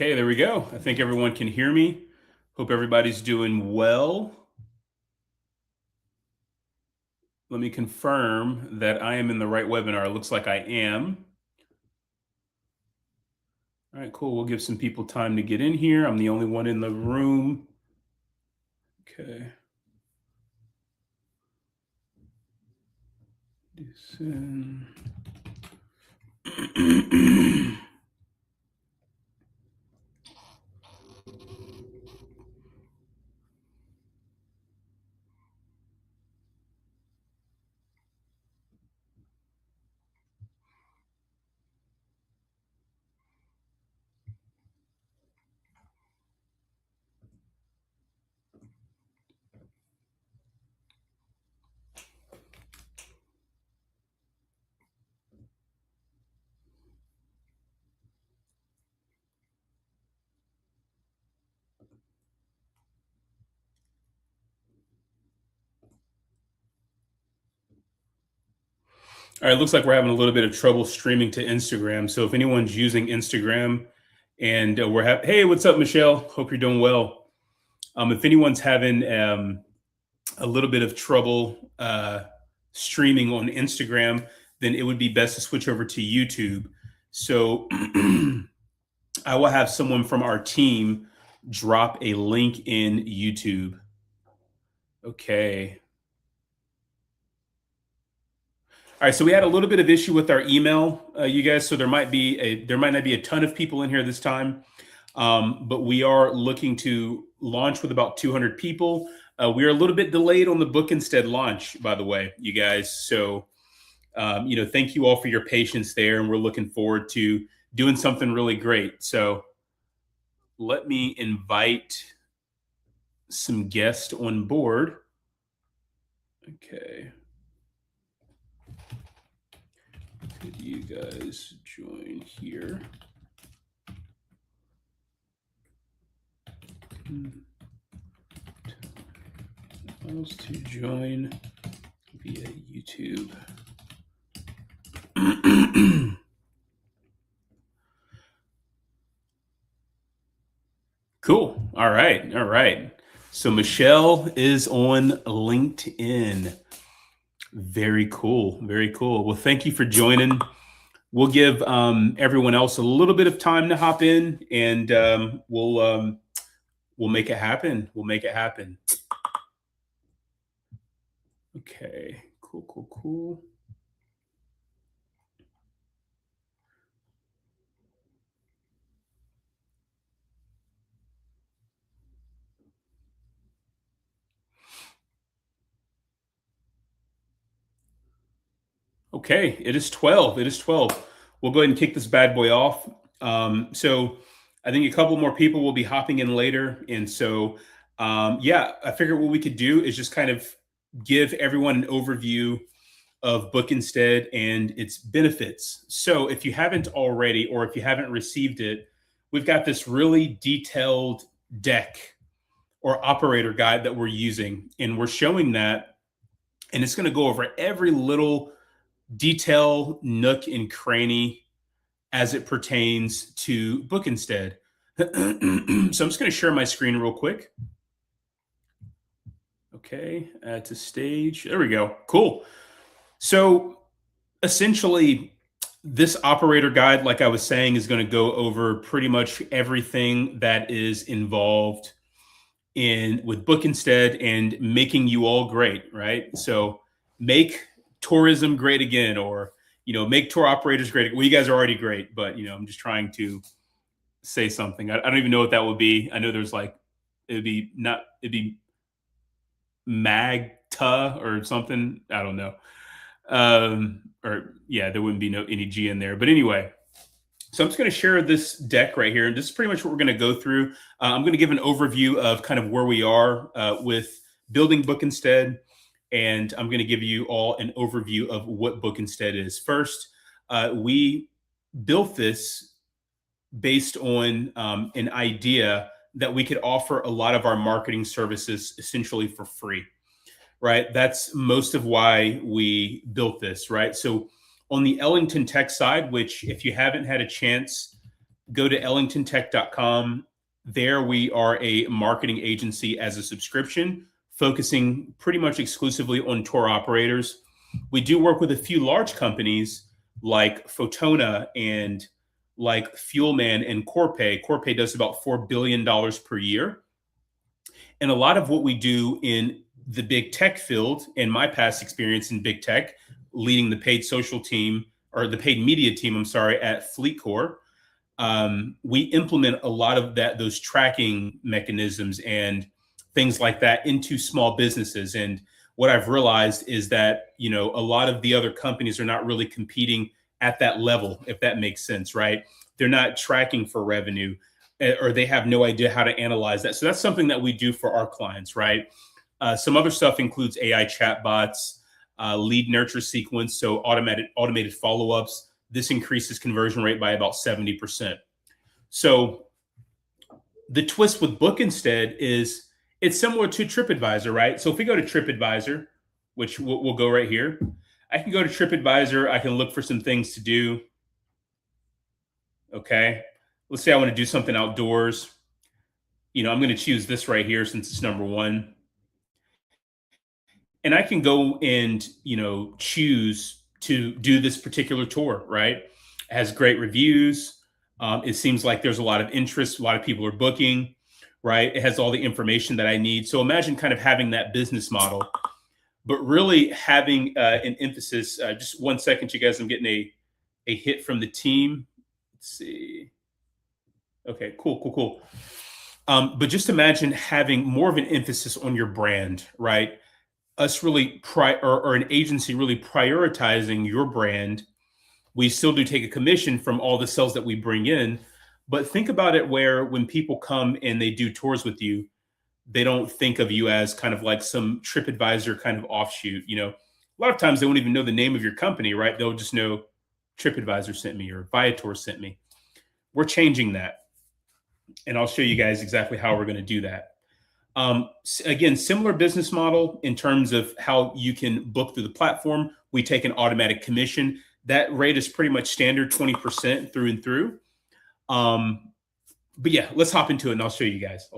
Okay, there we go. I think everyone can hear me. Hope everybody's doing well. Let me confirm that I am in the right webinar. It looks like I am. All right, cool. We'll give some people time to get in here. I'm the only one in the room. Okay. All right, looks like we're having a little bit of trouble streaming to Instagram. So if anyone's using Instagram and hey, what's up, Michelle? Hope you're doing well. If anyone's having a little bit of trouble streaming on Instagram, then it would be best to switch over to YouTube. So I will have someone from our team drop a link in YouTube. Okay. All right, so we had a little bit of issue with our email, you guys. So there might not be a ton of people in here this time, but we are looking to launch with about 200 people. We are a little bit delayed on the Bookinstead launch, by the way, you guys. So thank you all for your patience there, and we're looking forward to doing something really great. So let me invite some guests on board. Okay. Could you guys join here? Else to join via YouTube. Cool. All right. So Michelle is on LinkedIn. Very cool. Well, thank you for joining. We'll give everyone else a little bit of time to hop in, and we'll make it happen. Okay. Cool. Okay, it is 12. We'll go ahead and kick this bad boy off. So I think a couple more people will be hopping in later. And so, I figured what we could do is just kind of give everyone an overview of Bookinstead and its benefits. So if you haven't already, or if you haven't received it, we've got this really detailed deck or operator guide that we're using. And we're showing that, and it's going to go over every little detail, nook, and cranny as it pertains to Bookinstead. So I'm just going to share my screen real quick. Okay, add to stage. There we go. Cool. So essentially, this operator guide, like I was saying, is going to go over pretty much everything that is involved with Bookinstead and making you all great, right? So make tourism great again, or make tour operators great. Well, you guys are already great, but I'm just trying to say something. I don't even know what that would be. I know there's it'd be magta or something. I don't know. There wouldn't be any G in there. But anyway, so I'm just going to share this deck right here. And this is pretty much what we're going to go through. I'm going to give an overview of kind of where we are with building Bookinstead. And I'm going to give you all an overview of what Bookinstead is. First, we built this based on an idea that we could offer a lot of our marketing services essentially for free, right? That's most of why we built this, right? So on the Ellington Tech side, which if you haven't had a chance go to ellingtontech.com. There we are a marketing agency as a subscription, focusing pretty much exclusively on tour operators. We do work with a few large companies like Photona and like Fuelman and Corpay. Corpay does about $4 billion per year. And a lot of what we do in the big tech field, in my past experience in big tech, leading the paid social team or the paid media team, I'm sorry, at FleetCor, we implement a lot of those tracking mechanisms and things like that into small businesses. And what I've realized is that, a lot of the other companies are not really competing at that level, if that makes sense, right? They're not tracking for revenue, or they have no idea how to analyze that. So that's something that we do for our clients, right? Some other stuff includes AI chatbots, lead nurture sequence, so automated follow-ups. This increases conversion rate by about 70%. So the twist with Bookinstead is it's similar to TripAdvisor, right? So if we go to TripAdvisor, which we'll go right here, I can go to TripAdvisor. I can look for some things to do. Okay. Let's say I want to do something outdoors. I'm going to choose this right here since it's number one. And I can go and, choose to do this particular tour, right? It has great reviews. It seems like there's a lot of interest. A lot of people are booking, right? It has all the information that I need. So imagine kind of having that business model, but really having an emphasis. Just 1 second, you guys. I'm getting a hit from the team. Let's see. Okay, cool. But just imagine having more of an emphasis on your brand, right? Us really or an agency really prioritizing your brand. We still do take a commission from all the sales that we bring in, but think about it where when people come and they do tours with you, they don't think of you as kind of like some TripAdvisor kind of offshoot. A lot of times they won't even know the name of your company, right? They'll just know TripAdvisor sent me or Viator sent me. We're changing that. And I'll show you guys exactly how we're going to do that. Again, similar business model in terms of how you can book through the platform. We take an automatic commission. That rate is pretty much standard, 20% through and through. But yeah, let's hop into it and I'll show you guys.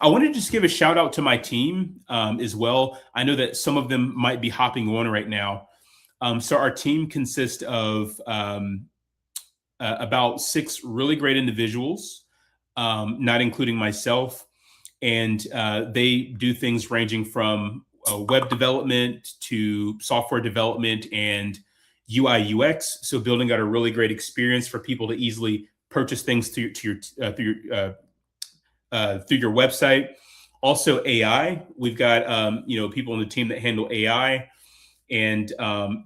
I wanted to just give a shout out to my team as well. I know that some of them might be hopping on right now. So our team consists of about 6 really great individuals, not including myself. And they do things ranging from web development to software development and UI UX. So building out a really great experience for people to easily purchase things through your website. Also AI. We've got people on the team that handle AI and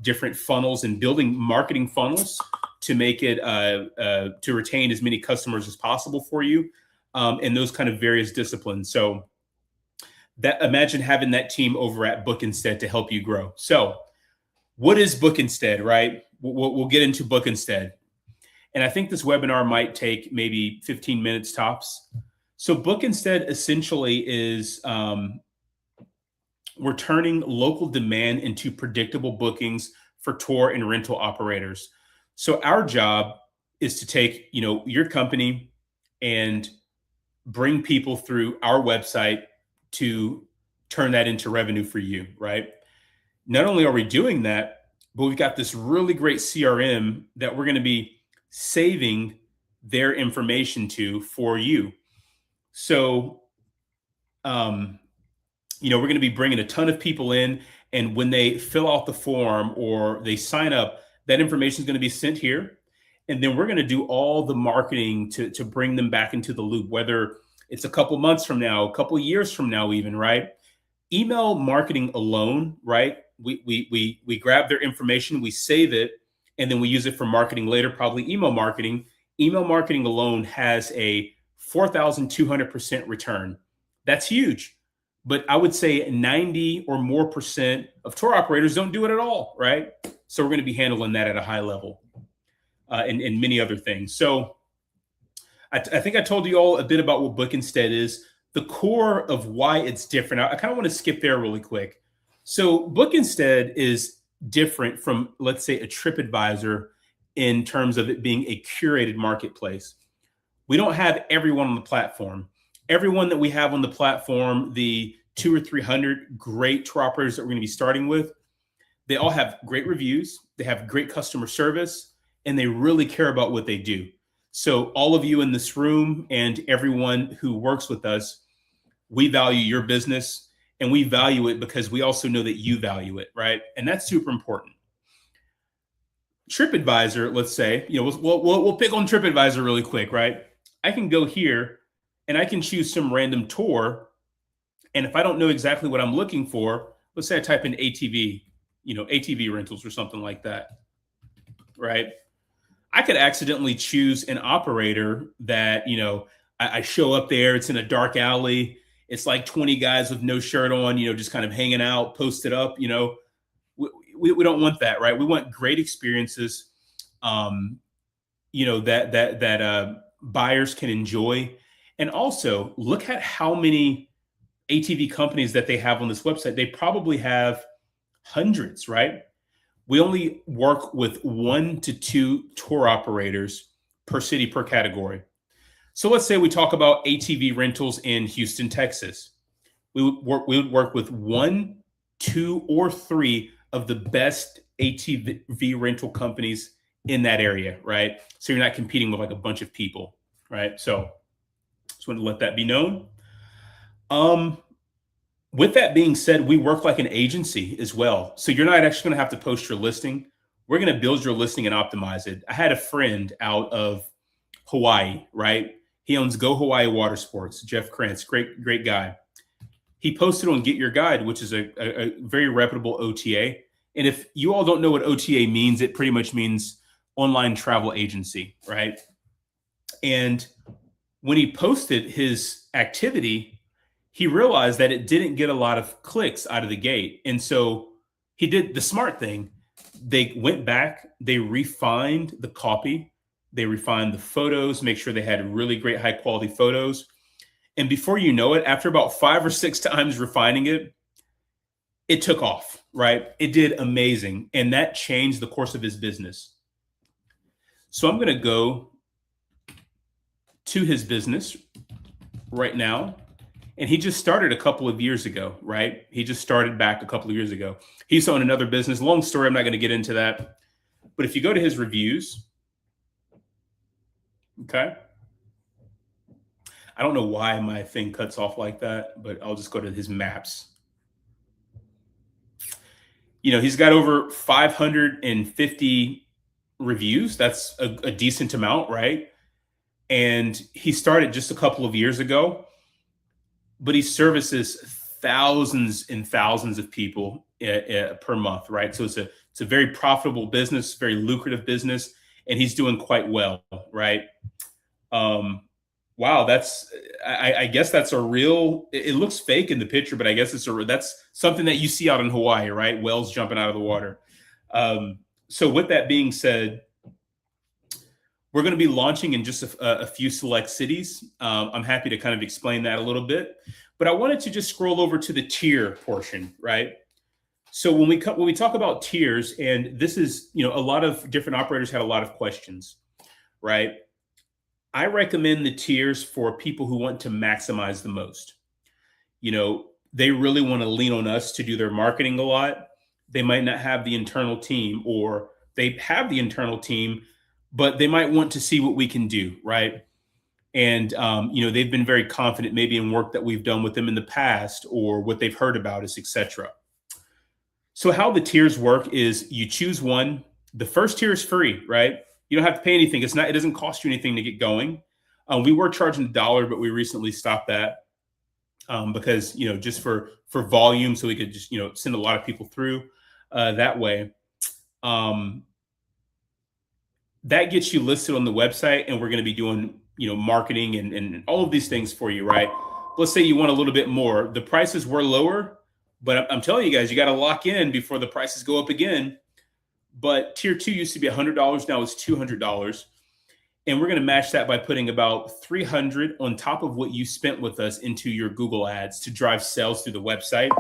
different funnels and building marketing funnels to make it to retain as many customers as possible for you, and those kind of various disciplines. So that imagine having that team over at Bookinstead to help you grow. So what is Bookinstead, right? We'll get into Bookinstead. And I think this webinar might take maybe 15 minutes tops. So Bookinstead essentially is we're turning local demand into predictable bookings for tour and rental operators. So our job is to take, your company and bring people through our website to turn that into revenue for you, right? Not only are we doing that, but we've got this really great CRM that we're going to be saving their information to for you. So, we're going to be bringing a ton of people in, and when they fill out the form or they sign up, that information is going to be sent here. And then we're going to do all the marketing to bring them back into the loop, whether it's a couple months from now, a couple years from now, even, right? Email marketing alone, right? We grab their information, we save it, and then we use it for marketing later, probably email marketing. Email marketing alone has a 4,200% return. That's huge. But I would say 90 or more percent of tour operators don't do it at all, right? So we're going to be handling that at a high level, and many other things. So I think I told you all a bit about what Bookinstead is. The core of why it's different, I kind of want to skip there really quick. So Bookinstead is different from, let's say, a TripAdvisor in terms of it being a curated marketplace. We don't have everyone on the platform. Everyone that we have on the platform, the 200 or 300 great tour operators that we're going to be starting with, they all have great reviews, they have great customer service, and they really care about what they do. So all of you in this room and everyone who works with us, we value your business, and we value it because we also know that you value it, right? And that's super important. TripAdvisor, let's say, we'll pick on TripAdvisor really quick, right? I can go here and I can choose some random tour. And if I don't know exactly what I'm looking for, let's say I type in ATV, ATV rentals or something like that, right? I could accidentally choose an operator that, I show up there, it's in a dark alley. It's like 20 guys with no shirt on, just kind of hanging out, posted up, we don't want that, right? We want great experiences, that buyers can enjoy. And also look at how many ATV companies that they have on this website. They probably have hundreds, right? We only work with 1 to 2 tour operators per city, per category. So let's say we talk about ATV rentals in Houston, Texas. We would work with 1, 2, or 3 of the best ATV rental companies in that area, right? So you're not competing with like a bunch of people, right? So just wanted to let that be known. With that being said, we work like an agency as well. So you're not actually going to have to post your listing. We're going to build your listing and optimize it. I had a friend out of Hawaii, right? He owns Go Hawaii Water Sports, Jeff Krantz, great guy. He posted on Get Your Guide, which is a very reputable OTA. And if you all don't know what OTA means, it pretty much means online travel agency, right? And when he posted his activity, he realized that it didn't get a lot of clicks out of the gate. And so he did the smart thing. They went back, they refined the copy, they refined the photos, make sure they had really great high quality photos. And before you know it, after about 5 or 6 times refining it, it took off, right? It did amazing. And that changed the course of his business. So I'm going to go to his business right now. And he just started a couple of years ago, right? He just started back a couple of years ago. He's on another business. Long story, I'm not going to get into that. But if you go to his reviews, okay? I don't know why my thing cuts off like that, but I'll just go to his maps. He's got over 550 reviews. That's a decent amount, right? And he started just a couple of years ago, but he services thousands and thousands of people per month, right? So it's a very profitable business, very lucrative business, and he's doing quite well, right? Wow, I guess that's a real. It looks fake in the picture, but I guess that's something that you see out in Hawaii, right? Whales jumping out of the water. So with that being said, we're going to be launching in just a few select cities. I'm happy to kind of explain that a little bit, but I wanted to just scroll over to the tier portion, right? So when we talk about tiers, and this is, a lot of different operators had a lot of questions, right? I recommend the tiers for people who want to maximize the most. They really want to lean on us to do their marketing a lot. They might not have the internal team, or they have the internal team, but they might want to see what we can do, right? And, they've been very confident maybe in work that we've done with them in the past, or what they've heard about us, etc. So how the tiers work is you choose one. The first tier is free, right? You don't have to pay anything. It doesn't cost you anything to get going. We were charging $1, but we recently stopped that because, just for volume, so we could just, send a lot of people through that way. That gets you listed on the website, and we're going to be doing, marketing and all of these things for you, right? Let's say you want a little bit more. The prices were lower, but I'm telling you guys, you got to lock in before the prices go up again. But tier 2 used to be $100. Now it's $200. And we're going to match that by putting about $300 on top of what you spent with us into your Google ads to drive sales through the website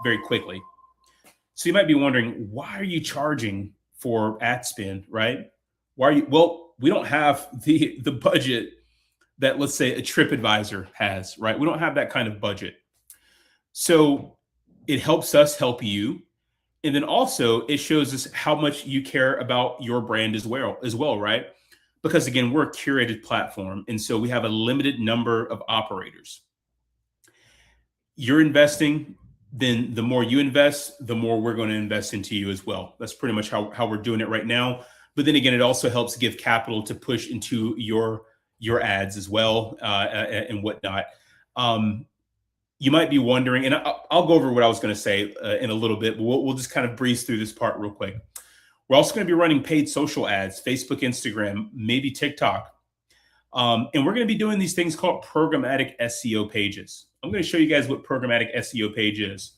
very quickly. So you might be wondering, why are you charging for ad spend, right? Why are you? Well, we don't have the budget that, let's say, a TripAdvisor has, right? We don't have that kind of budget. So it helps us help you. And then also it shows us how much you care about your brand as well, right? Because again, we're a curated platform. And so we have a limited number of operators. You're investing, then the more you invest, the more we're going to invest into you as well. That's pretty much how we're doing it right now. But then again, it also helps give capital to push into your ads as well, and whatnot. Um, you might be wondering, and I'll go over what I was going to say in a little bit, but we'll just kind of breeze through this part real quick. We're also going to be running paid social ads, Facebook, Instagram, maybe TikTok. And we're going to be doing these things called programmatic SEO pages. I'm going to show you guys what programmatic SEO page is.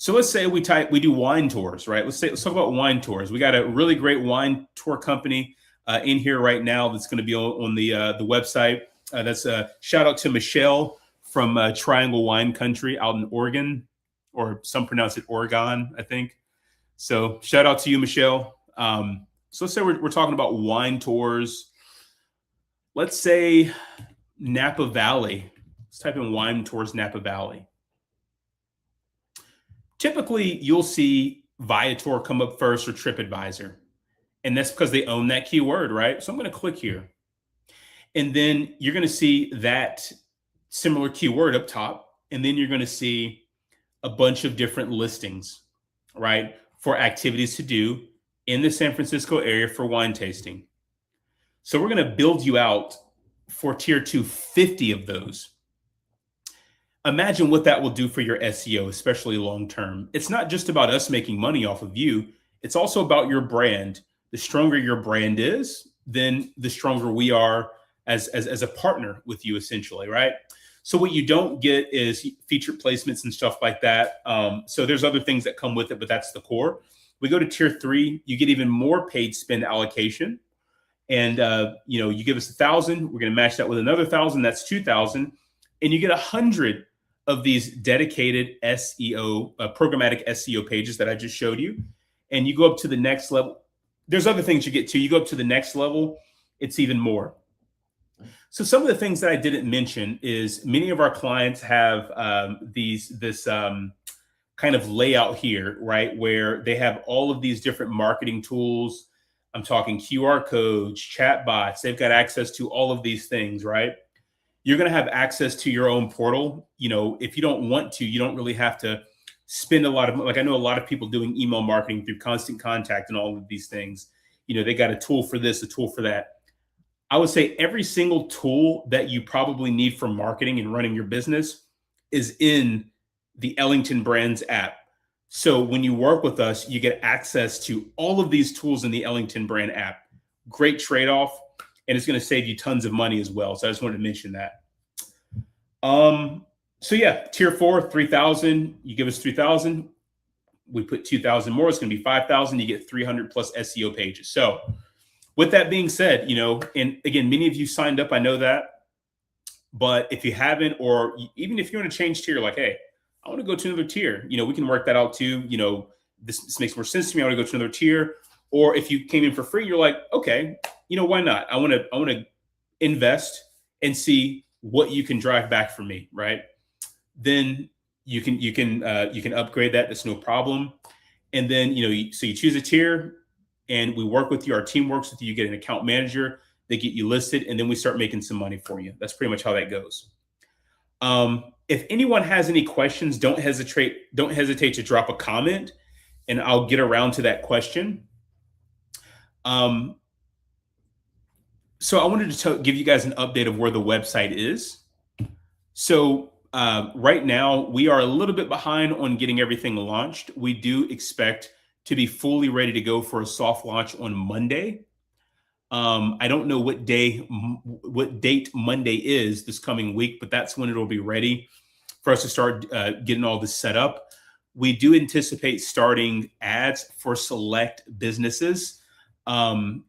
So let's say we do wine tours, right? Let's talk about wine tours. We got a really great wine tour company in here right now that's going to be on the website. That's a shout out to Michelle from Triangle Wine Country out in Oregon, or some pronounce it Oregon, I think. So shout out to you, Michelle. So let's say we're talking about wine tours. Let's say Napa Valley. Let's type in wine tours Napa Valley. Typically, you'll see Viator come up first or TripAdvisor. And that's because they own that keyword, right? So I'm going to click here. And then you're going to see that similar keyword up top. And then you're going to see a bunch of different listings, right, for activities to do in the San Francisco area for wine tasting. So we're going to build you out for tier 2, 50 of those. Imagine what that will do for your SEO, especially long term. It's not just about us making money off of you. It's also about your brand. The stronger your brand is, then the stronger we are as a partner with you, essentially, right? So what you don't get is featured placements and stuff like that. So there's other things that come with it, but that's the core. We go to tier 3, you get even more paid spend allocation. And you give us 1,000, we're going to match that with another 1,000, that's 2,000. And you get 100 of these dedicated SEO, programmatic SEO pages that I just showed you. And you go up to the next level. There's other things you get to. You go up to the next level, it's even more. So some of the things that I didn't mention is many of our clients have this kind of layout here, right, where they have all of these different marketing tools. I'm talking QR codes, chat bots. They've got access to all of these things, right? You're going to have access to your own portal. If you don't want to, you don't really have to spend a lot of, like I know a lot of people doing email marketing through Constant Contact and all of these things. They got a tool for this, a tool for that. I would say every single tool that you probably need for marketing and running your business is in the Ellington Brands app. So when you work with us, you get access to all of these tools in the Ellington Brand app. Great trade-off, and it's going to save you tons of money as well. So I just wanted to mention that. So yeah, tier 4, 3,000. You give us 3,000. We put 2,000 more. It's going to be 5,000. You get 300 plus SEO pages. So with that being said, and again, many of you signed up. I know that. But if you haven't, or even if you want to change tier, like, hey, I want to go to another tier, we can work that out too. This makes more sense to me. I want to go to another tier. Or if you came in for free, you're like, okay, why not? I want to invest and see what you can drive back for me, right? Then you can upgrade that. That's no problem. And then so you choose a tier, and we work with you. Our team works with you. You get an account manager. They get you listed, and then we start making some money for you. That's pretty much how that goes. If anyone has any questions, don't hesitate to drop a comment, and I'll get around to that question. So I wanted to give you guys an update of where the website is. So right now, we are a little bit behind on getting everything launched. We do expect to be fully ready to go for a soft launch on Monday. I don't know what date Monday is this coming week, but that's when it'll be ready for us to start getting all this set up. We do anticipate starting ads for select businesses about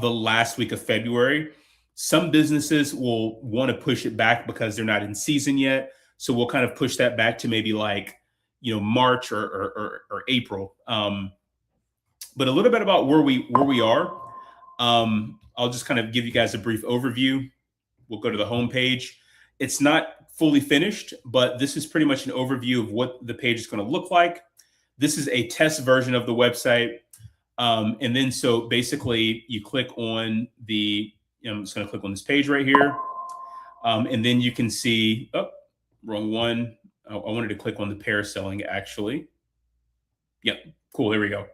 the last week of February. Some businesses will want to push it back because they're not in season yet. So we'll kind of push that back to maybe like, March or April. But a little bit about where we are. I'll just kind of give you guys a brief overview. We'll go to the home page. It's not fully finished, but this is pretty much an overview of what the page is going to look like. This is a test version of the website. And then so basically you click on the, I'm just going to click on this page right here. And then you can see, oh, wrong one. I wanted to click on the paraselling actually. Yep, cool, there we go.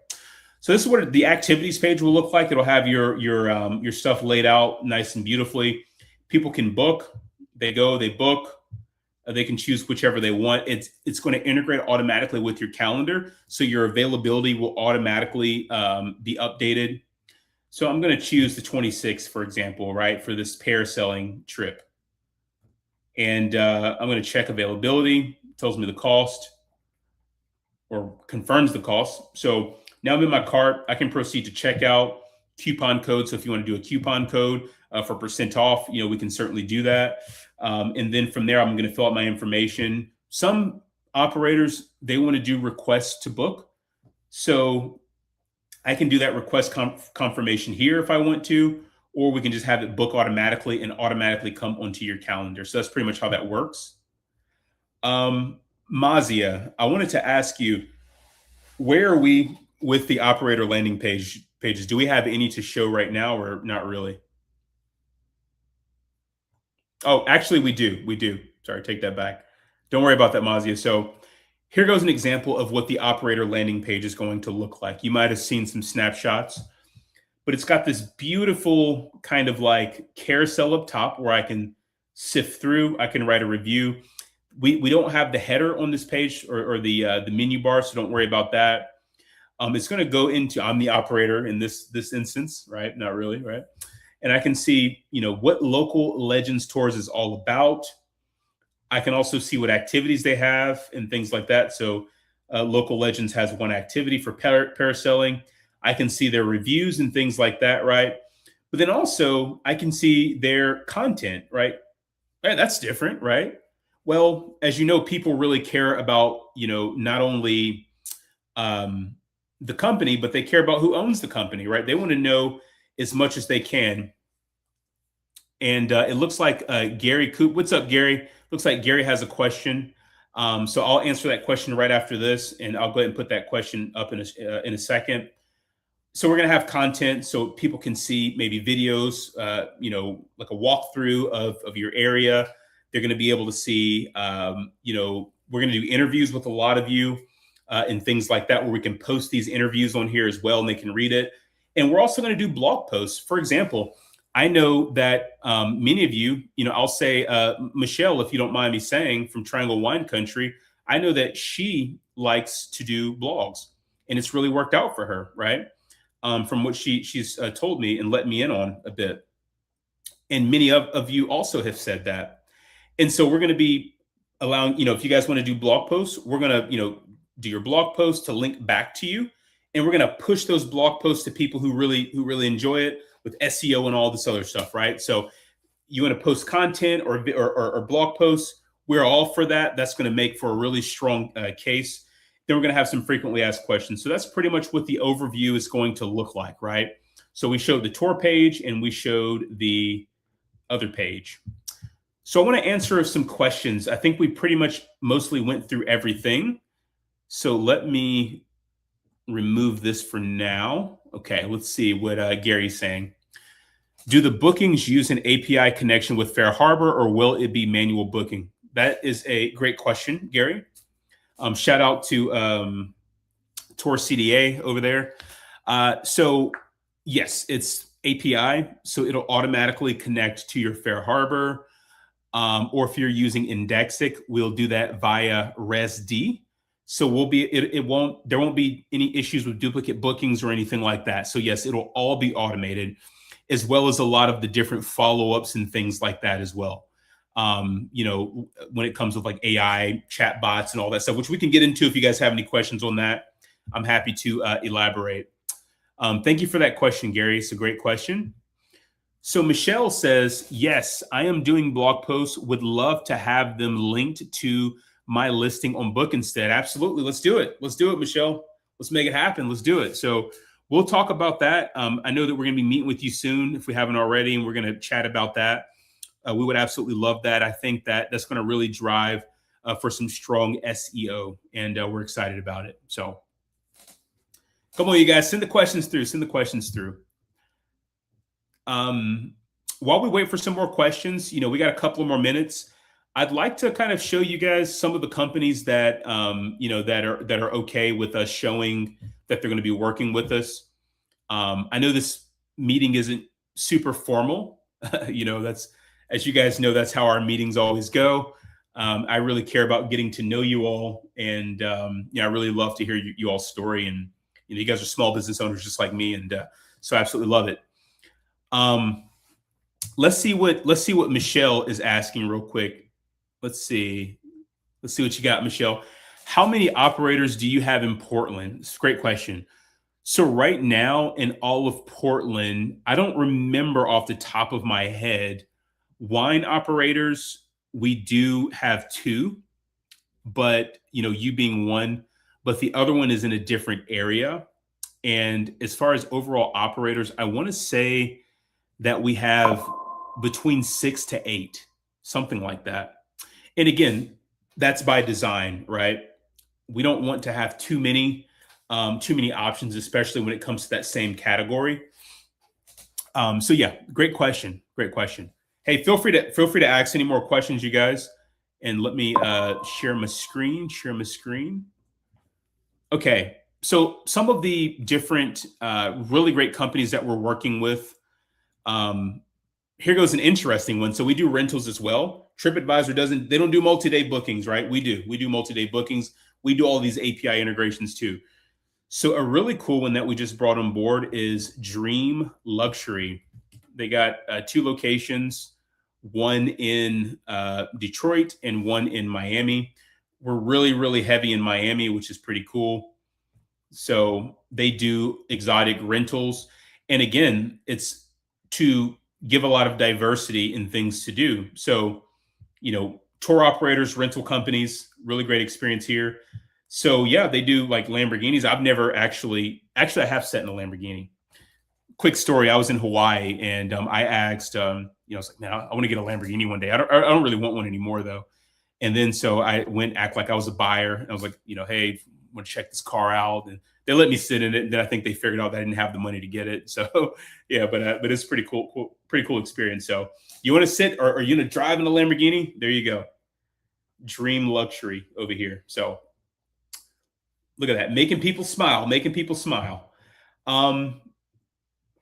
So this is what the activities page will look like. It'll have your stuff laid out nice and beautifully. People can book. They go, they book. They can choose whichever they want. It's going to integrate automatically with your calendar, so your availability will automatically be updated. So I'm going to choose the 26th, for example, right, for this paraselling trip. And I'm going to check availability. It tells me the cost or confirms the cost. So now I'm in my cart. I can proceed to checkout. Coupon code. So if you want to do a coupon code for % off, we can certainly do that. And then from there, I'm going to fill out my information. Some operators, they want to do requests to book. So I can do that request confirmation here if I want to, or we can just have it book automatically and automatically come onto your calendar. So that's pretty much how that works. Mazia, I wanted to ask you, where are we with the operator landing pages? Do we have any to show right now or not really? Oh, actually we do. We do. Sorry, take that back. Don't worry about that, Mazia. So here goes an example of what the operator landing page is going to look like. You might have seen some snapshots, but it's got this beautiful kind of like carousel up top where I can sift through. I can write a review. We don't have the header on this page or the menu bar, so don't worry about that. It's going to go into, I'm the operator in this instance, right? Not really, right? And I can see, what Local Legends Tours is all about. I can also see what activities they have and things like that. So Local Legends has one activity for parasailing. I can see their reviews and things like that, right? But then also I can see their content, right? Hey, that's different, right? Well, as you know, people really care about, not only the company, but they care about who owns the company, right? They want to know as much as they can. And it looks like Gary Coop. What's up, Gary? Looks like Gary has a question. So I'll answer that question right after this, and I'll go ahead and put that question up in a second. So we're going to have content so people can see maybe videos, like a walkthrough of your area. They're going to be able to see, we're going to do interviews with a lot of you and things like that, where we can post these interviews on here as well, and they can read it. And we're also going to do blog posts. For example, I know that many of you, I'll say, Michelle, if you don't mind me saying, from Triangle Wine Country, I know that she likes to do blogs, and it's really worked out for her, right? From what she's told me and let me in on a bit. And many of you also have said that. And so we're going to be allowing, if you guys want to do blog posts, we're going to, do your blog posts to link back to you. And we're going to push those blog posts to people who really enjoy it with SEO and all this other stuff, right? So you want to post content or blog posts, we're all for that. That's going to make for a really strong case. Then we're going to have some frequently asked questions. So that's pretty much what the overview is going to look like, right? So we showed the tour page and we showed the other page. So I want to answer some questions. I think we pretty much mostly went through everything. So let me remove this for now. Okay, let's see what Gary's saying. Do the bookings use an API connection with Fair Harbor, or will it be manual booking? That is a great question, Gary. Shout out to Tour CDA over there. So yes, it's API. So it'll automatically connect to your Fair Harbor. Or if you're using Indexic, we'll do that via ResD. So there won't be any issues with duplicate bookings or anything like that. So yes, it'll all be automated, as well as a lot of the different follow-ups and things like that as well. When it comes with like AI chat bots and all that stuff, which we can get into if you guys have any questions on that. I'm happy to elaborate. Thank you for that question, Gary. It's a great question. So Michelle says, yes, I am doing blog posts. Would love to have them linked to my listing on Bookinstead. Absolutely. Let's do it. Let's do it, Michelle. Let's make it happen. Let's do it. So we'll talk about that. I know that we're going to be meeting with you soon if we haven't already, and we're going to chat about that. We would absolutely love that. I think that that's going to really drive for some strong SEO, and we're excited about it. So come on, you guys, send the questions through. Send the questions through. While we wait for some more questions, we got a couple of more minutes. I'd like to kind of show you guys some of the companies that that are okay with us showing that they're going to be working with us. I know this meeting isn't super formal. That's, as you guys know, that's how our meetings always go. I really care about getting to know you all, and I really love to hear you all's story. And you guys are small business owners just like me, and so I absolutely love it. Let's see what Michelle is asking real quick. Let's see what you got, Michelle. How many operators do you have in Portland? It's a great question. So right now in all of Portland, I don't remember off the top of my head. Wine operators, we do have 2, but you being one, but the other one is in a different area. And as far as overall operators, I want to say that we have between 6 to 8, something like that. And again, that's by design, right? We don't want to have too many options, especially when it comes to that same category. So yeah, great question. Hey, feel free to ask any more questions, you guys, and let me share my screen. Okay, so some of the different really great companies that we're working with. Here goes an interesting one. So we do rentals as well. TripAdvisor they don't do multi-day bookings, right? We do multi-day bookings. We do all these API integrations too. So a really cool one that we just brought on board is Dream Luxury. They got 2 locations, one in Detroit and one in Miami. We're really, really heavy in Miami, which is pretty cool. So they do exotic rentals. And again, it's to give a lot of diversity in things to do. So, tour operators, rental companies, really great experience here. So yeah, they do like Lamborghinis. I've never actually I have sat in a Lamborghini. Quick story: I was in Hawaii, and I asked, I was like, man, I want to get a Lamborghini one day. I don't really want one anymore though. And then so I went act like I was a buyer. And I was like, hey, I want to check this car out, and they let me sit in it. And then I think they figured out that I didn't have the money to get it. So yeah, but it's pretty cool experience. So you want to sit, or are you going to drive in a Lamborghini? There you go. Dream Luxury over here. So look at that, making people smile.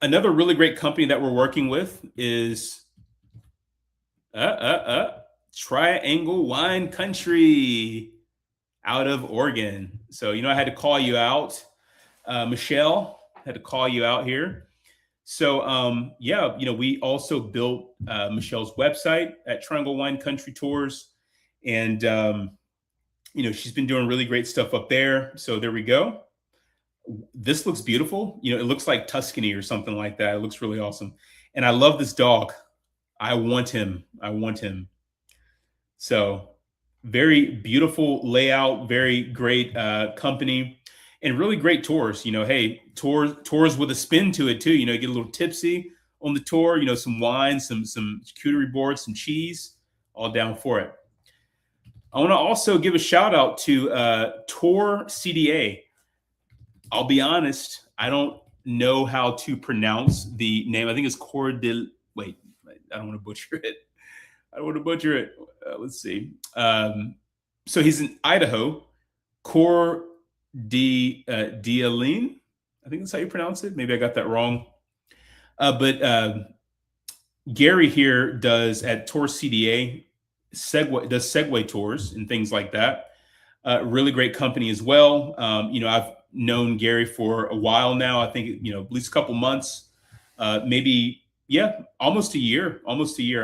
Another really great company that we're working with is Triangle Wine Country out of Oregon. So I had to call you out, Michelle. Had to call you out here. So we also built Michelle's website at Triangle Wine Country Tours, and she's been doing really great stuff up there. So there we go. This looks beautiful. It looks like Tuscany or something like that. It looks really awesome. And I love this dog. I want him. So very beautiful layout, very great company, and really great tours. Hey, tours with a spin to it too. Get a little tipsy on the tour. Some wine, some charcuterie boards, some cheese, all down for it. I want to also give a shout out to Tour CDA. I'll be honest, I don't know how to pronounce the name. I think it's Wait, I don't want to butcher it. Let's see. So he's in Idaho. Dialine. I think that's how you pronounce it. Maybe I got that wrong. But Gary here does at Tour CDA does Segway tours and things like that. Really great company as well. I've known Gary for a while now. I think at least a couple months, maybe almost a year. I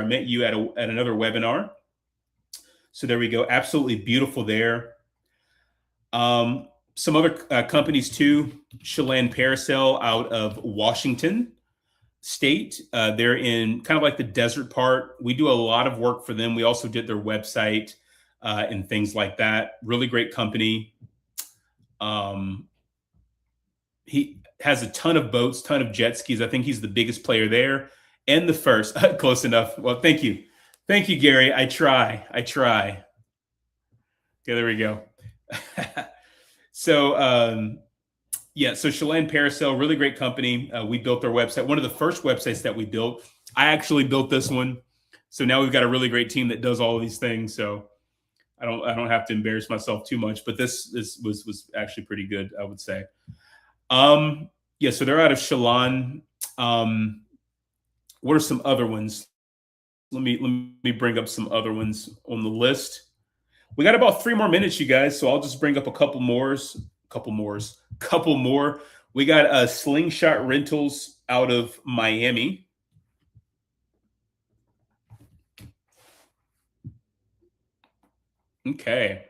met you at another webinar. So there we go. Absolutely beautiful there. Some other companies too. Chelan Parasail out of Washington State. They're in kind of like the desert part. We do a lot of work for them. We also did their website and things like that. Really great company. has a ton of boats, ton of jet skis. I think he's the biggest player there and the first. Close enough. Well, thank you. Thank you, Gary. I try. Okay, there we go. So, yeah, so Chelan Parasail, really great company. We built their website, one of the first websites that we built. I actually built this one. So now we've got a really great team that does all of these things. So I don't have to embarrass myself too much, but this was actually pretty good, I would say. Yeah, so they're out of Chelan. What are some other ones? Let me bring up some other ones on the list. We got about 3 more minutes, you guys, so I'll just bring up a couple more. We got Slingshot Rentals out of Miami. Okay.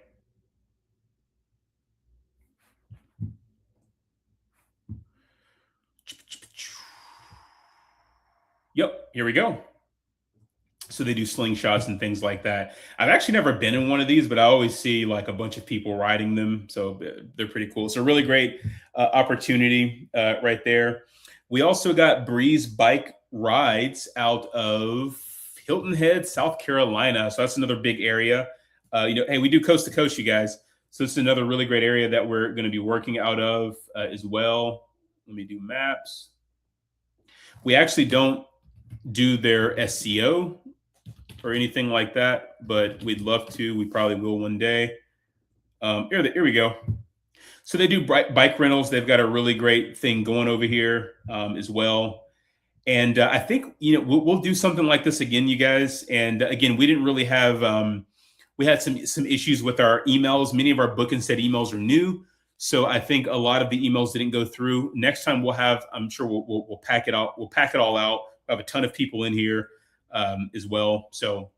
Yep, here we go. So they do slingshots and things like that. I've actually never been in one of these, but I always see like a bunch of people riding them. So they're pretty cool. So really great opportunity right there. We also got Breeze Bike Rides out of Hilton Head, South Carolina. So that's another big area. Hey, we do coast to coast, you guys. So it's another really great area that we're going to be working out of as well. Let me do maps. We actually don't do their SEO or anything like that, but we'd love to. We probably will one day. Here we go. So they do bike rentals. They've got a really great thing going over here as well. And I think we'll do something like this again, you guys. And again, we didn't really have we had some issues with our emails. Many of our Bookinstead emails are new, so I think a lot of the emails didn't go through. Next time we'll have, I'm sure we'll pack it out. We'll pack it all out. We have a ton of people in here as well. So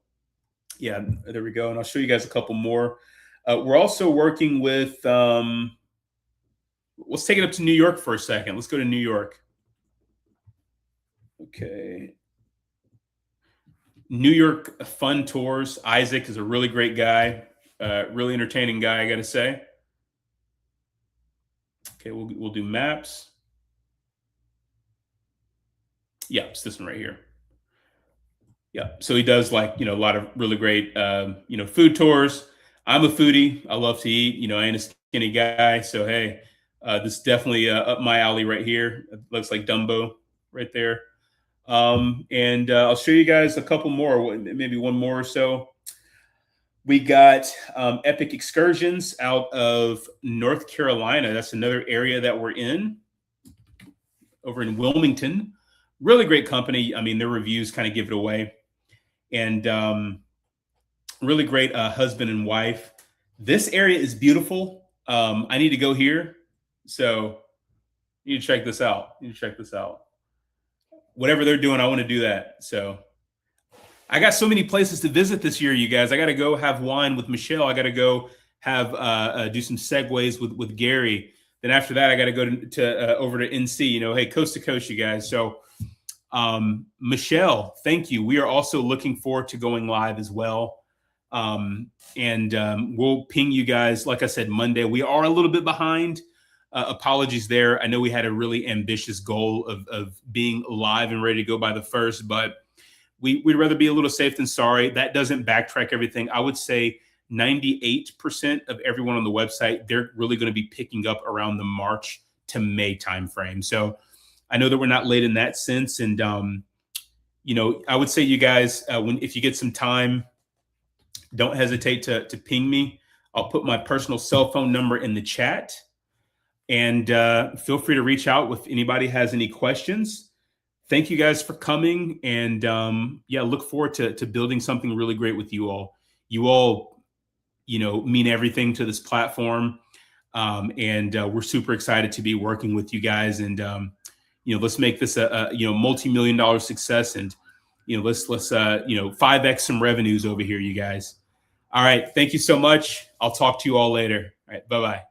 yeah, there we go. And I'll show you guys a couple more. We're also working with, let's take it up to New York for a second. Let's go to New York. Okay. New York Fun Tours. Isaac is a really great guy, really entertaining guy, I got to say. Okay, we'll do maps. Yeah, it's this one right here. Yeah, so he does like a lot of really great food tours. I'm a foodie. I love to eat. I ain't a skinny guy, so hey, this is definitely up my alley right here. It looks like Dumbo right there. And I'll show you guys a couple more, maybe one more or so. We got Epic Excursions out of North Carolina. That's another area that we're in, over in Wilmington. Really great company. I mean, their reviews kind of give it away. And really great husband and wife. This area is beautiful. I need to go here. So you need to check this out. Whatever they're doing, I want to do that. So I got so many places to visit this year, you guys. I got to go have wine with Michelle. I got to go have do some segues with Gary. Then after that, I got to go to over to NC. Hey, coast to coast, you guys. So Michelle, thank you. We are also looking forward to going live as well. And we'll ping you guys, like I said, Monday. We are a little bit behind. Apologies there. I know we had a really ambitious goal of being live and ready to go by the 1st, but we'd rather be a little safe than sorry. That doesn't backtrack everything. I would say 98% of everyone on the website, they're really going to be picking up around the March to May timeframe. So I know that we're not late in that sense. And, I would say you guys, if you get some time, don't hesitate to ping me. I'll put my personal cell phone number in the chat. And feel free to reach out if anybody has any questions. Thank you guys for coming. And look forward to building something really great with you all. You all, mean everything to this platform. And we're super excited to be working with you guys. And, let's make this a multi-million-dollar success. And, let's 5X some revenues over here, you guys. All right. Thank you so much. I'll talk to you all later. All right. Bye-bye.